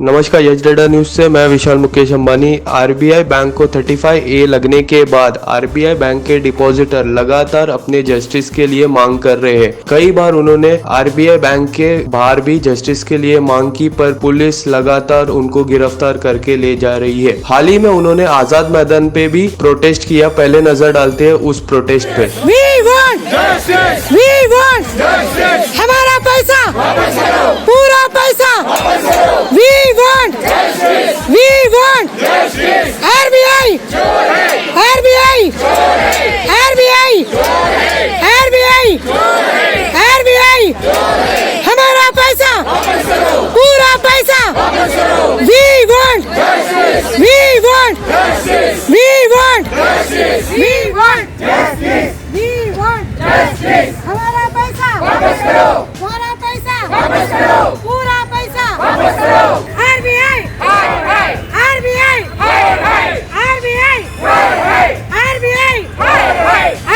नमस्कार, यज data news से मैं विशाल मुकेश अंबानी। आरबीआई बैंक को 35A लगने के बाद आरबीआई बैंक के डिपॉजिटर लगातार अपने जस्टिस के लिए मांग कर रहे हैं। कई बार उन्होंने आरबीआई बैंक के बाहर भी जस्टिस के लिए मांग की, पर पुलिस लगातार उनको गिरफ्तार करके ले जा रही है। हाल ही में उन्होंने आजाद मैदान पे भी प्रोटेस्ट किया। पहले नजर डालते हैं उस प्रोटेस्ट पे। We want justice. We want justice. हमारा पैसा पूरा पैसा। We want justice. We want justice. RBI RBI RBI RBI RBI हमारा पैसा पूरा पैसा। We want justice. We want justice. We want justice. We want justice. We want justice. हमारा पैसा वापस करो। हमारा पैसा वापस करो। पूरा पैसा वापस करो। RBI RBI RBI RBI RBI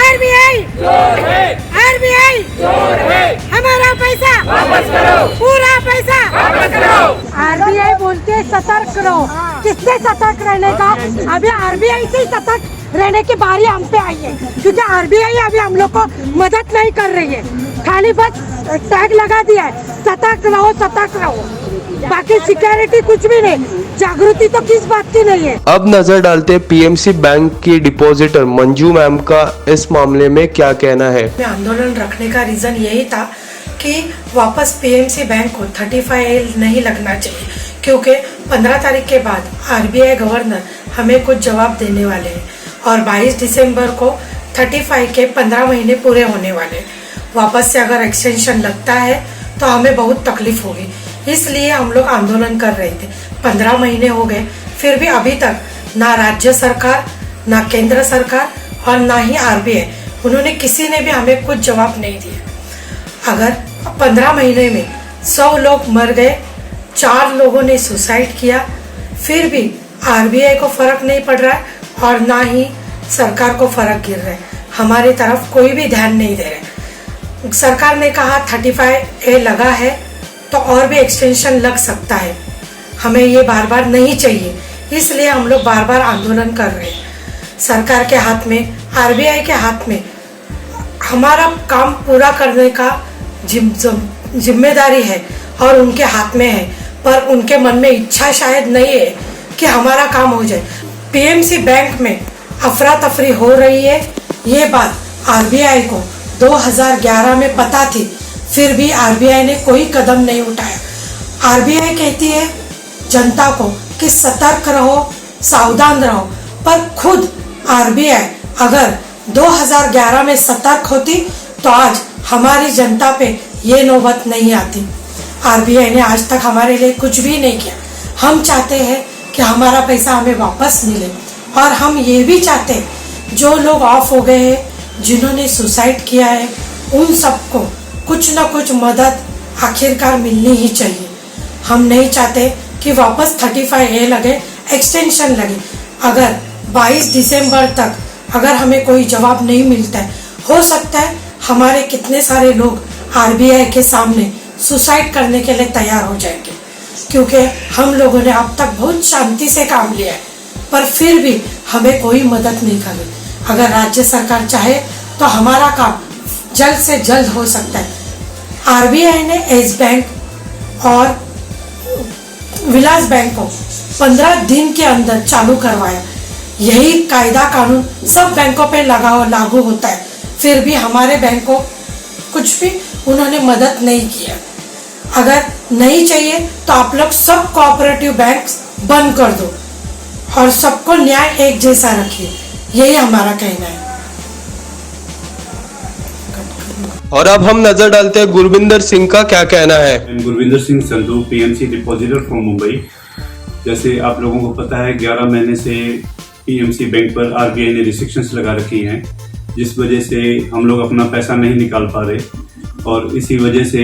RBI RBI हमारा पैसा वापस करो। पूरा पैसा वापस करो। आरबीआई बोलते हैं सतर्क रहो। किससे सतर्क रहने का? अभी आरबीआई से सतर्क रहने की बारी हम पे आई है, क्योंकि आरबीआई अभी हम लोग को मदद नहीं कर रही है। खाली बस टैग लगा दिया है, सतर्क रहो सतर्क रहो, बाकी सिक्योरिटी कुछ भी नहीं, जागृति तो किस बात की नहीं है। अब नजर डालते पीएमसी बैंक की डिपॉजिटर मंजू मैम का इस मामले में क्या कहना है। आंदोलन रखने का रीजन यही था कि वापस पीएमसी बैंक को 35A नहीं लगना चाहिए, क्योंकि 15 तारीख के बाद आरबीआई गवर्नर हमें कुछ जवाब देने वाले हैं और 22 दिसंबर को 35 के 15 महीने पूरे होने वाले। वापस से अगर एक्सटेंशन लगता है तो हमें बहुत तकलीफ होगी, इसलिए हम लोग आंदोलन कर रहे थे। 15 महीने हो गए, फिर भी अभी तक ना राज्य सरकार, ना केंद्र सरकार और ना ही आरबीआई, उन्होंने किसी ने भी हमें कुछ जवाब नहीं दिया। अगर 15 महीने में 100 लोग मर गए, 4 लोगों ने सुसाइड किया, फिर भी आरबीआई को फर्क नहीं पड़ रहा है और ना ही सरकार को फर्क गिर रहा है। हमारी तरफ कोई भी ध्यान नहीं दे रहा। सरकार ने कहा 35A लगा है तो और भी एक्सटेंशन लग सकता है, हमें ये बार बार नहीं चाहिए, इसलिए हम लोग बार बार आंदोलन कर रहे हैं। सरकार के हाथ में, आरबीआई के हाथ में हमारा काम पूरा करने का जिम्मेदारी है और उनके हाथ में है, पर उनके मन में इच्छा शायद नहीं है कि हमारा काम हो जाए। पीएमसी बैंक में अफरा तफरी हो रही है, ये बात आरबीआई को 2011 में पता थी, फिर भी आरबीआई ने कोई कदम नहीं उठाया। आरबीआई कहती है जनता को कि सतर्क रहो, सावधान रहो, पर खुद आरबीआई अगर 2011 में सतर्क होती तो आज हमारी जनता पे ये नौबत नहीं आती। आरबीआई ने आज तक हमारे लिए कुछ भी नहीं किया। हम चाहते हैं कि हमारा पैसा हमें वापस मिले और हम ये भी चाहते हैं जो लोग ऑफ हो गए हैं, जिन्होंने सुसाइड किया है, उन सबको कुछ ना कुछ मदद आखिरकार मिलनी ही चाहिए। हम नहीं चाहते कि वापस 35A लगे, एक्सटेंशन लगे। अगर 22 दिसंबर तक अगर हमें कोई जवाब नहीं मिलता है, हो सकता है हमारे कितने सारे लोग आरबीआई के सामने सुसाइड करने के लिए तैयार हो जाएंगे, क्योंकि हम लोगों ने अब तक बहुत शांति से काम लिया है, पर फिर भी हमें कोई मदद नहीं करी। अगर राज्य सरकार चाहे तो हमारा काम जल्द से जल्द हो सकता है। आरबीआई ने एस बैंक और विलास बैंक को 15 दिन के अंदर चालू करवाया। यही कायदा कानून सब बैंकों पे लागू होता है, फिर भी हमारे बैंक को कुछ भी उन्होंने मदद नहीं किया। अगर नहीं चाहिए तो आप लोग सब कोऑपरेटिव बैंक बंद कर दो और सबको न्याय एक जैसा रखिए, यही हमारा कहना है। और अब हम नजर डालते हैं गुरविंदर सिंह का क्या कहना है। Gurvinder Singh Sandhu, PMC depositor from Mumbai. जैसे आप लोगों को पता है 11 महीने से पीएमसी बैंक पर आरबीआई ने रिस्ट्रिक्शंस लगा रखी हैं, जिस वजह से हम लोग अपना पैसा नहीं निकाल पा रहे और इसी वजह से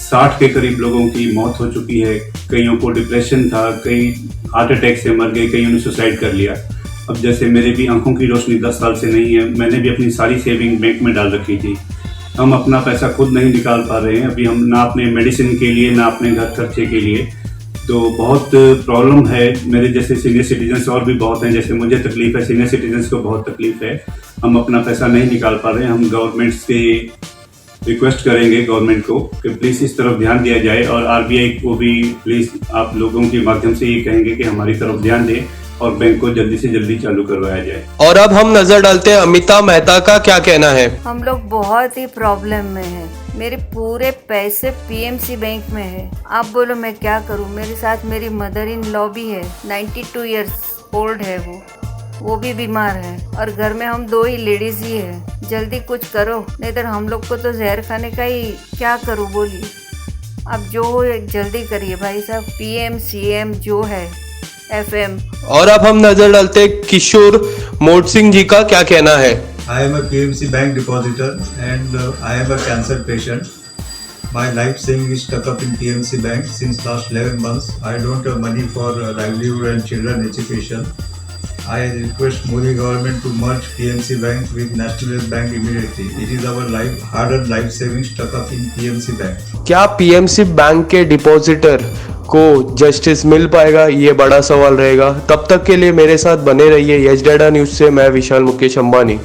60 के करीब लोगों की मौत हो चुकी है। कईयों को डिप्रेशन था, कई हार्ट अटैक से मर गए, कईयों ने सुसाइड कर लिया। अब जैसे मेरे भी आंखों की रोशनी 10 साल से नहीं है, मैंने भी अपनी सारी सेविंग बैंक में डाल रखी थी, हम अपना पैसा खुद नहीं निकाल पा रहे हैं अभी, हम ना अपने मेडिसिन के लिए ना अपने घर खर्चे के लिए। तो बहुत प्रॉब्लम है। मेरे जैसे सीनियर सिटीजन्स और भी बहुत हैं, जैसे मुझे तकलीफ है, सीनियर सिटीजन्स को बहुत तकलीफ है। हम अपना पैसा नहीं निकाल पा रहे हैं। हम गवर्नमेंट से रिक्वेस्ट करेंगे गवर्नमेंट को कि प्लीज़ इस तरफ ध्यान दिया जाए, और आरबीआई को भी प्लीज़ आप लोगों के माध्यम से ये कहेंगे कि हमारी तरफ ध्यान दें और बैंक को जल्दी से जल्दी चालू करवाया जाए। और अब हम नजर डालते हैं अमिता मेहता का क्या कहना है। हम लोग बहुत ही प्रॉब्लम में हैं। मेरे पूरे पैसे पीएमसी बैंक में है। आप बोलो मैं क्या करूं? मेरे साथ मेरी मदर इन लॉ भी है, 92 इयर्स ओल्ड है वो भी बीमार है, और घर में हम 2 ही लेडीज ही है। जल्दी कुछ करो, नहीं तो हम लोग को तो जहर खाने का ही, क्या करूं बोलिए। अब जो हो जल्दी करिए भाई साहब। पीएम सीएम जो है, एफएम। और अब हम नजर डालते हैं किशोर मोट सिंह जी का क्या कहना है। I am a PMC bank depositor and I am a cancer patient. My life saving is stuck up in PMC bank since last 11 months. I don't have money for livelihood and children education. I request Modi government to merge PMC bank with National Bank immediately. It is our hard-earned life saving stuck up in PMC bank. क्या PMC bank के depositor को justice मिल पाएगा, ये बड़ा सवाल रहेगा। तब तक के लिए मेरे साथ बने रहिए। यस डाटा न्यूज़ से मैं विशाल मुकेश अंबानी।